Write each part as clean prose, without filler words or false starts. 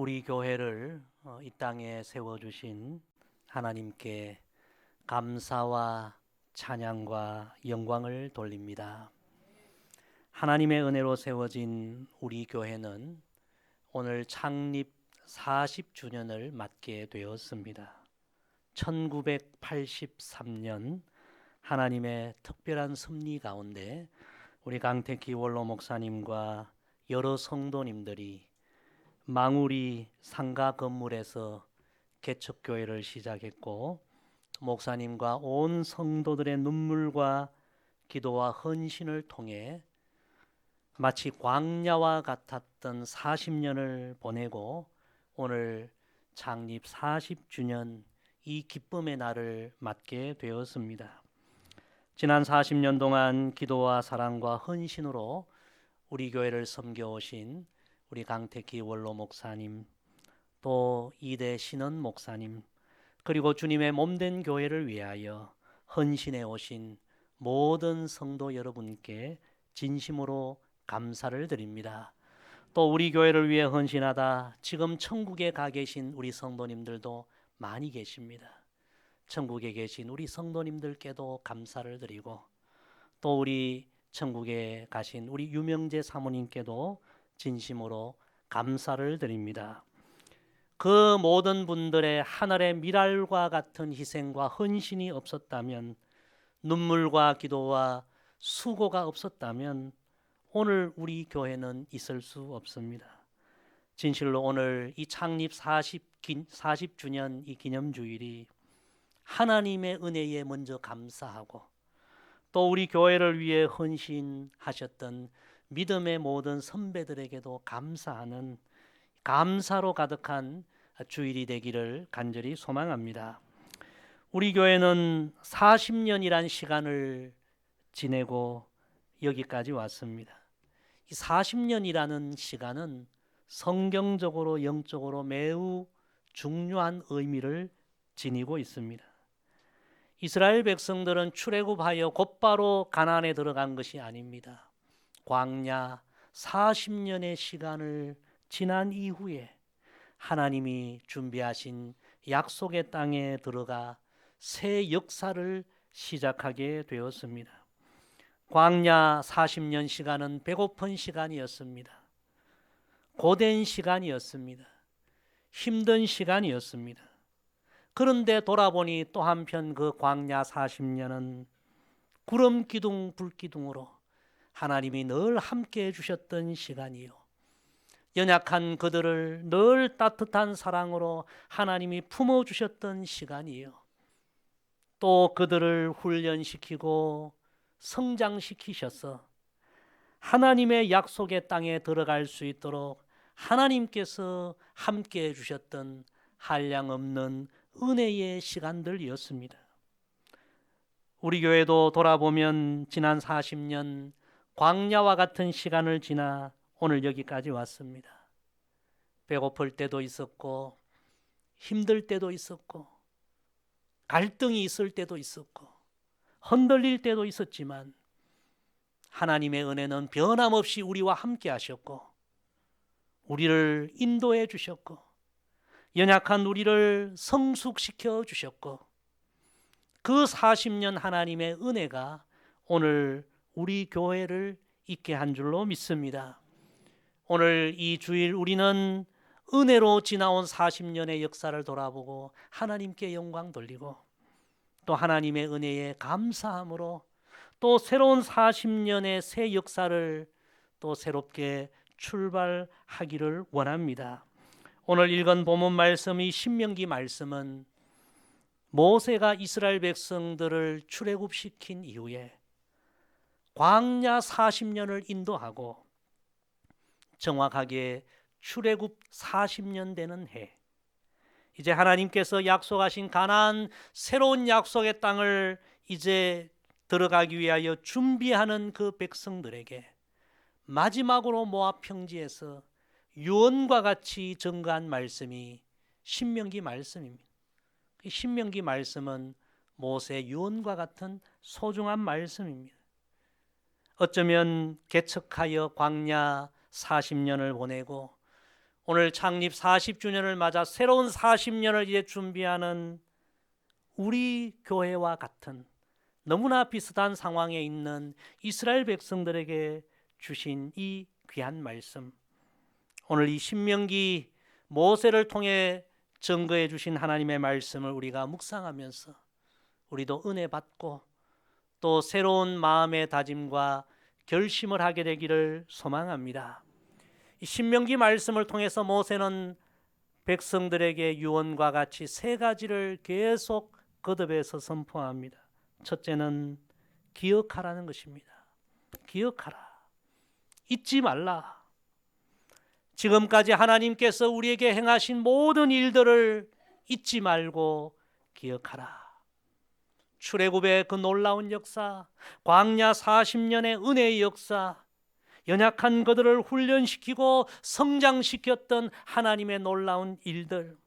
우리 교회를 이 땅에 세워주신 하나님께 감사와 찬양과 영광을 돌립니다. 하나님의 은혜로 세워진 우리 교회는 오늘 창립 40주년을 맞게 되었습니다. 1983년 하나님의 특별한 섭리 가운데 우리 강택기 원로 목사님과 여러 성도님들이 망우리 상가 건물에서 개척교회를 시작했고, 목사님과 온 성도들의 눈물과 기도와 헌신을 통해 마치 광야와 같았던 40년을 보내고 오늘 창립 40주년 이 기쁨의 날을 맞게 되었습니다. 지난 40년 동안 기도와 사랑과 헌신으로 우리 교회를 섬겨오신 우리 강택기 원로 목사님, 또 이대 신원 목사님, 그리고 주님의 몸된 교회를 위하여 헌신해 오신 모든 성도 여러분께 진심으로 감사를 드립니다. 또 우리 교회를 위해 헌신하다 지금 천국에 가 계신 우리 성도님들도 많이 계십니다. 천국에 계신 우리 성도님들께도 감사를 드리고, 또 우리 천국에 가신 우리 유명재 사모님께도 진심으로 감사를 드립니다. 그 모든 분들의 하늘의 미랄과 같은 희생과 헌신이 없었다면, 눈물과 기도와 수고가 없었다면 오늘 우리 교회는 있을 수 없습니다. 진실로 오늘 이 창립 40주년 이 기념주일이 하나님의 은혜에 먼저 감사하고, 또 우리 교회를 위해 헌신하셨던 믿음의 모든 선배들에게도 감사하는 감사로 가득한 주일이 되기를 간절히 소망합니다. 우리 교회는 40년이란 시간을 지내고 여기까지 왔습니다. 이 40년이라는 시간은 성경적으로 영적으로 매우 중요한 의미를 지니고 있습니다. 이스라엘 백성들은 출애굽하여 곧바로 가나안에 들어간 것이 아닙니다. 광야 40년의 시간을 지난 이후에 하나님이 준비하신 약속의 땅에 들어가 새 역사를 시작하게 되었습니다. 광야 40년 시간은 배고픈 시간이었습니다. 고된 시간이었습니다. 힘든 시간이었습니다. 그런데 돌아보니 또 한편 그 광야 40년은 구름 기둥 불 기둥으로 하나님이 늘 함께 해주셨던 시간이요, 연약한 그들을 늘 따뜻한 사랑으로 하나님이 품어주셨던 시간이요, 또 그들을 훈련시키고 성장시키셔서 하나님의 약속의 땅에 들어갈 수 있도록 하나님께서 함께 해주셨던 한량없는 은혜의 시간들이었습니다. 우리 교회도 돌아보면 지난 40년 광야와 같은 시간을 지나 오늘 여기까지 왔습니다. 배고플 때도 있었고, 힘들 때도 있었고, 갈등이 있을 때도 있었고, 흔들릴 때도 있었지만 하나님의 은혜는 변함없이 우리와 함께 하셨고, 우리를 인도해 주셨고, 연약한 우리를 성숙시켜 주셨고, 그 40년 하나님의 은혜가 오늘 우리 교회를 있게 한 줄로 믿습니다. 오늘 이 주일 우리는 은혜로 지나온 40년의 역사를 돌아보고 하나님께 영광 돌리고, 또 하나님의 은혜에 감사함으로 또 새로운 40년의 새 역사를 또 새롭게 출발하기를 원합니다. 오늘 읽은 본문 말씀, 이 신명기 말씀은 모세가 이스라엘 백성들을 출애굽시킨 이후에 광야 40년을 인도하고 정확하게 출애굽 40년 되는 해, 이제 하나님께서 약속하신 가나안 새로운 약속의 땅을 이제 들어가기 위하여 준비하는 그 백성들에게 마지막으로 모압 평지에서 유언과 같이 증거한 말씀이 신명기 말씀입니다. 신명기 말씀은 모세 유언과 같은 소중한 말씀입니다. 어쩌면 개척하여 광야 40년을 보내고 오늘 창립 40주년을 맞아 새로운 40년을 이제 준비하는 우리 교회와 같은 너무나 비슷한 상황에 있는 이스라엘 백성들에게 주신 이 귀한 말씀, 오늘 이 신명기 모세를 통해 증거해 주신 하나님의 말씀을 우리가 묵상하면서 우리도 은혜 받고 또 새로운 마음의 다짐과 결심을 하게 되기를 소망합니다. 이 신명기 말씀을 통해서 모세는 백성들에게 유언과 같이 세 가지를 계속 거듭해서 선포합니다. 첫째는 기억하라는 것입니다. 기억하라. 잊지 말라. 지금까지 하나님께서 우리에게 행하신 모든 일들을 잊지 말고 기억하라. 출애굽의 그 놀라운 역사, 광야 40년의 은혜의 역사, 연약한 그들을 훈련시키고 성장시켰던 하나님의 놀라운 일들,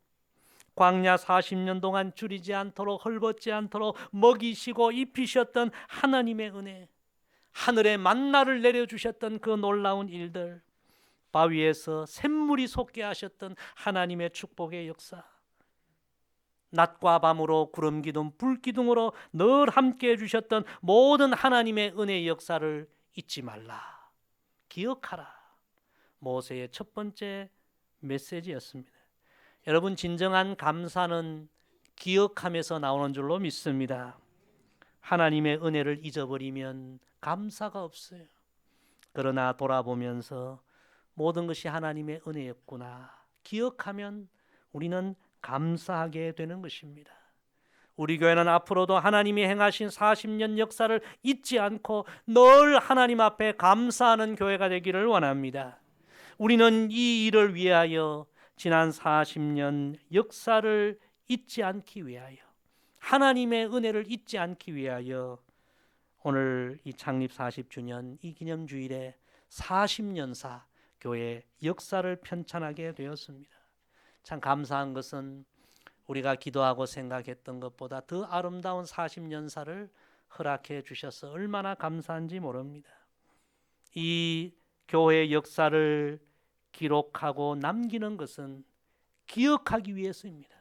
광야 40년 동안 줄이지 않도록 헐벗지 않도록 먹이시고 입히셨던 하나님의 은혜, 하늘에 만나를 내려주셨던 그 놀라운 일들, 바위에서 샘물이 솟게 하셨던 하나님의 축복의 역사, 낮과 밤으로 구름 기둥 불 기둥으로 늘 함께 해주셨던 모든 하나님의 은혜의 역사를 잊지 말라. 기억하라. 모세의 첫 번째 메시지였습니다. 여러분, 진정한 감사는 기억하면서 나오는 줄로 믿습니다. 하나님의 은혜를 잊어버리면 감사가 없어요. 그러나 돌아보면서 모든 것이 하나님의 은혜였구나 기억하면 우리는 감사하게 되는 것입니다. 우리 교회는 앞으로도 하나님이 행하신 40년 역사를 잊지 않고 늘 하나님 앞에 감사하는 교회가 되기를 원합니다. 우리는 이 일을 위하여 지난 40년 역사를 잊지 않기 위하여, 하나님의 은혜를 잊지 않기 위하여 오늘 이 창립 40주년 이 기념주일에 40년사 교회 역사를 편찬하게 되었습니다. 참 감사한 것은 우리가 기도하고 생각했던 것보다 더 아름다운 40년사를 허락해 주셔서 얼마나 감사한지 모릅니다. 이 교회의 역사를 기록하고 남기는 것은 기억하기 위해서입니다.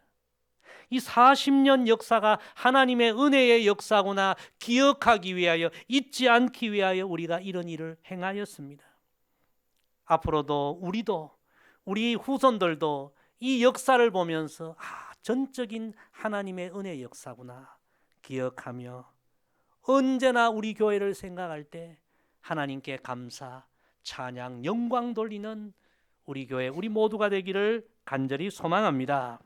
이 40년 역사가 하나님의 은혜의 역사구나 기억하기 위하여, 잊지 않기 위하여 우리가 이런 일을 행하였습니다. 앞으로도 우리도, 우리 후손들도 이 역사를 보면서 전적인 하나님의 은혜의 역사구나 기억하며 언제나 우리 교회를 생각할 때 하나님께 감사, 찬양, 영광 돌리는 우리 교회, 우리 모두가 되기를 간절히 소망합니다.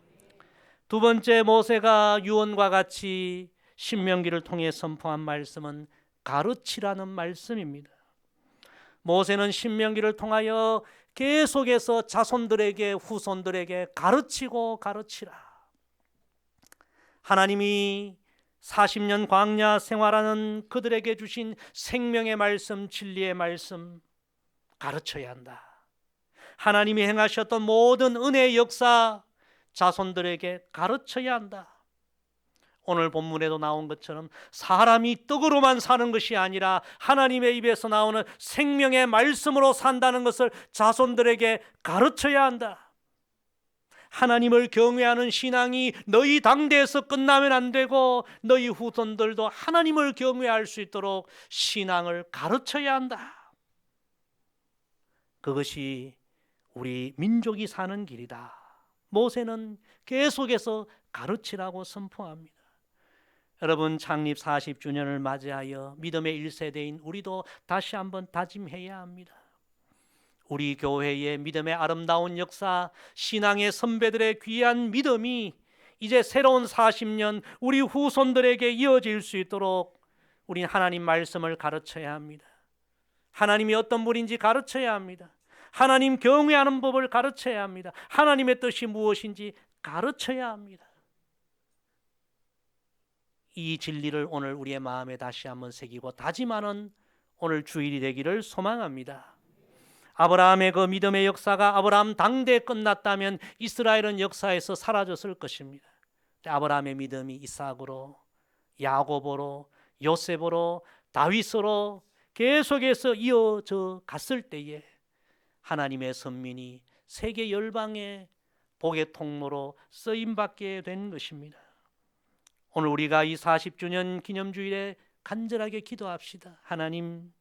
두 번째, 모세가 유언과 같이 신명기를 통해 선포한 말씀은 가르치라는 말씀입니다. 모세는 신명기를 통하여 계속해서 자손들에게, 후손들에게 가르치라. 하나님이 40년 광야 생활하는 그들에게 주신 생명의 말씀, 진리의 말씀 가르쳐야 한다. 하나님이 행하셨던 모든 은혜의 역사 자손들에게 가르쳐야 한다. 오늘 본문에도 나온 것처럼 사람이 떡으로만 사는 것이 아니라 하나님의 입에서 나오는 생명의 말씀으로 산다는 것을 자손들에게 가르쳐야 한다. 하나님을 경외하는 신앙이 너희 당대에서 끝나면 안 되고 너희 후손들도 하나님을 경외할 수 있도록 신앙을 가르쳐야 한다. 그것이 우리 민족이 사는 길이다. 모세는 계속해서 가르치라고 선포합니다. 여러분, 창립 40주년을 맞이하여 믿음의 1세대인 우리도 다시 한번 다짐해야 합니다. 우리 교회의 믿음의 아름다운 역사, 신앙의 선배들의 귀한 믿음이 이제 새로운 40년 우리 후손들에게 이어질 수 있도록 우린 하나님 말씀을 가르쳐야 합니다. 하나님이 어떤 분인지 가르쳐야 합니다. 하나님 경외하는 법을 가르쳐야 합니다. 하나님의 뜻이 무엇인지 가르쳐야 합니다. 이 진리를 오늘 우리의 마음에 다시 한번 새기고 다짐하는 오늘 주일이 되기를 소망합니다. 아브라함의 그 믿음의 역사가 아브라함 당대에 끝났다면 이스라엘은 역사에서 사라졌을 것입니다. 아브라함의 믿음이 이삭으로, 야곱으로, 요셉으로, 다윗으로 계속해서 이어져 갔을 때에 하나님의 선민이 세계 열방의 복의 통로로 쓰임받게 된 것입니다. 오늘 우리가 이 40주년 기념주일에 간절하게 기도합시다. 하나님,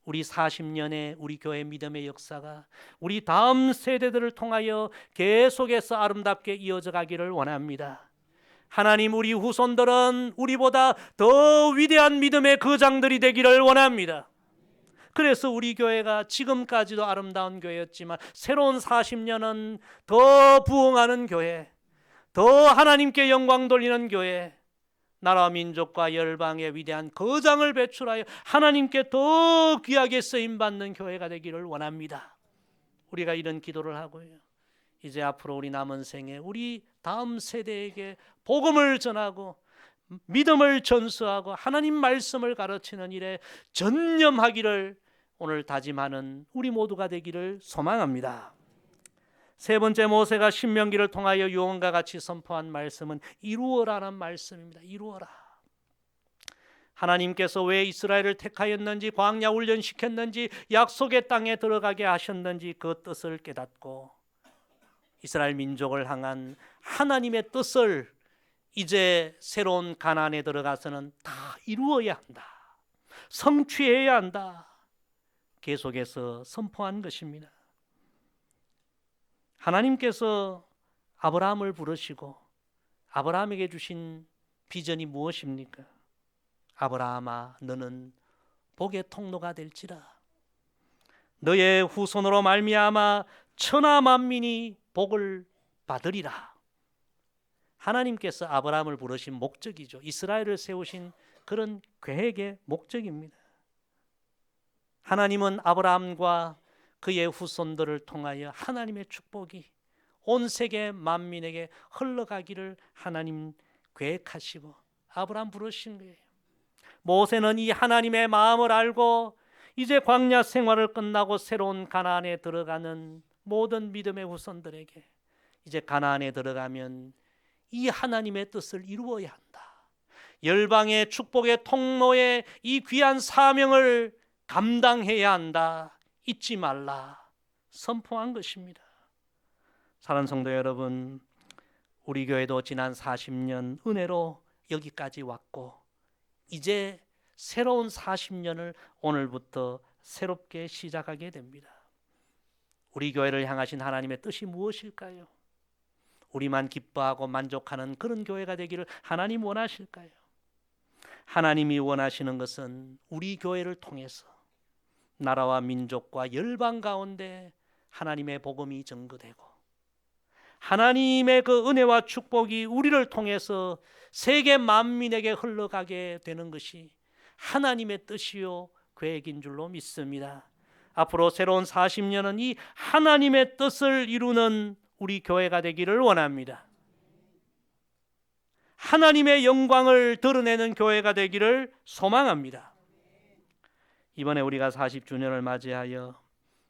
우리 40년의 우리 교회 믿음의 역사가 우리 다음 세대들을 통하여 계속해서 아름답게 이어져 가기를 원합니다. 하나님, 우리 후손들은 우리보다 더 위대한 믿음의 거장들이 되기를 원합니다. 그래서 우리 교회가 지금까지도 아름다운 교회였지만 새로운 40년은 더 부흥하는 교회, 더 하나님께 영광 돌리는 교회, 나라와 민족과 열방의 위대한 거장을 배출하여 하나님께 더 귀하게 쓰임받는 교회가 되기를 원합니다. 우리가 이런 기도를 하고요, 이제 앞으로 우리 남은 생에 우리 다음 세대에게 복음을 전하고 믿음을 전수하고 하나님 말씀을 가르치는 일에 전념하기를 오늘 다짐하는 우리 모두가 되기를 소망합니다. 세 번째, 모세가 신명기를 통하여 유언과 같이 선포한 말씀은 이루어라는 말씀입니다. 이루어라. 하나님께서 왜 이스라엘을 택하였는지, 광야 훈련시켰는지, 약속의 땅에 들어가게 하셨는지 그 뜻을 깨닫고 이스라엘 민족을 향한 하나님의 뜻을 이제 새로운 가나안에 들어가서는 다 이루어야 한다, 성취해야 한다, 계속해서 선포한 것입니다. 하나님께서 아브라함을 부르시고 아브라함에게 주신 비전이 무엇입니까? 아브라함아, 너는 복의 통로가 될지라. 너의 후손으로 말미암아 천하 만민이 복을 받으리라. 하나님께서 아브라함을 부르신 목적이죠. 이스라엘을 세우신 그런 계획의 목적입니다. 하나님은 아브라함과 그의 후손들을 통하여 하나님의 축복이 온 세계 만민에게 흘러가기를 하나님 계획하시고 아브라함 부르신 거예요. 모세는 이 하나님의 마음을 알고 이제 광야 생활을 끝나고 새로운 가나안에 들어가는 모든 믿음의 후손들에게 이제 가나안에 들어가면 이 하나님의 뜻을 이루어야 한다, 열방의 축복의 통로에 이 귀한 사명을 감당해야 한다, 잊지 말라 선포한 것입니다. 사랑하는 성도 여러분, 우리 교회도 지난 40년 은혜로 여기까지 왔고 이제 새로운 40년을 오늘부터 새롭게 시작하게 됩니다. 우리 교회를 향하신 하나님의 뜻이 무엇일까요? 우리만 기뻐하고 만족하는 그런 교회가 되기를 하나님 원하실까요? 하나님이 원하시는 것은 우리 교회를 통해서 나라와 민족과 열방 가운데 하나님의 복음이 전거되고 하나님의 그 은혜와 축복이 우리를 통해서 세계 만민에게 흘러가게 되는 것이 하나님의 뜻이요 계획인 줄로 믿습니다. 앞으로 새로운 40년은 이 하나님의 뜻을 이루는 우리 교회가 되기를 원합니다. 하나님의 영광을 드러내는 교회가 되기를 소망합니다. 이번에 우리가 40주년을 맞이하여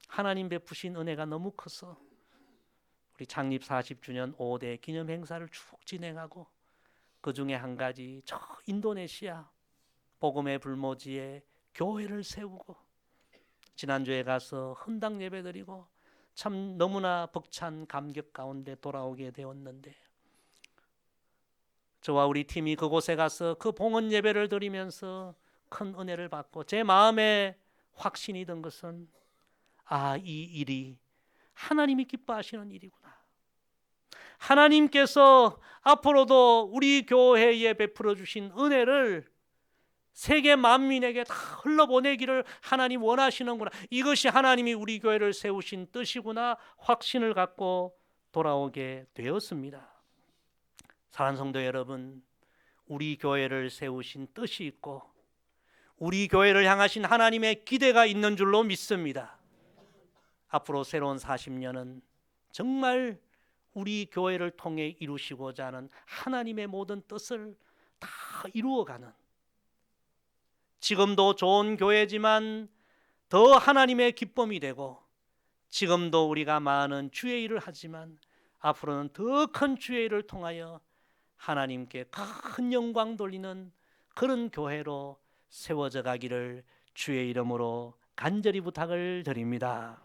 하나님 베푸신 은혜가 너무 커서 우리 창립 40주년 5대 기념 행사를 쭉 진행하고 그 중에 한 가지 저 인도네시아 복음의 불모지에 교회를 세우고 지난주에 가서 헌당 예배드리고 참 너무나 벅찬 감격 가운데 돌아오게 되었는데, 저와 우리 팀이 그곳에 가서 그 봉헌 예배를 드리면서 큰 은혜를 받고 제 마음에 확신이 든 것은 이 일이 하나님이 기뻐하시는 일이구나. 하나님께서 앞으로도 우리 교회에 베풀어 주신 은혜를 세계 만민에게 다 흘러보내기를 하나님 원하시는구나. 이것이 하나님이 우리 교회를 세우신 뜻이구나 확신을 갖고 돌아오게 되었습니다. 사랑하는 성도 여러분, 우리 교회를 세우신 뜻이 있고 우리 교회를 향하신 하나님의 기대가 있는 줄로 믿습니다. 앞으로 새로운 40년은 정말 우리 교회를 통해 이루시고자 하는 하나님의 모든 뜻을 다 이루어가는, 지금도 좋은 교회지만 더 하나님의 기쁨이 되고 지금도 우리가 많은 주의 일을 하지만 앞으로는 더 큰 주의 일을 통하여 하나님께 큰 영광 돌리는 그런 교회로 세워져 가기를 주의 이름으로 간절히 부탁을 드립니다.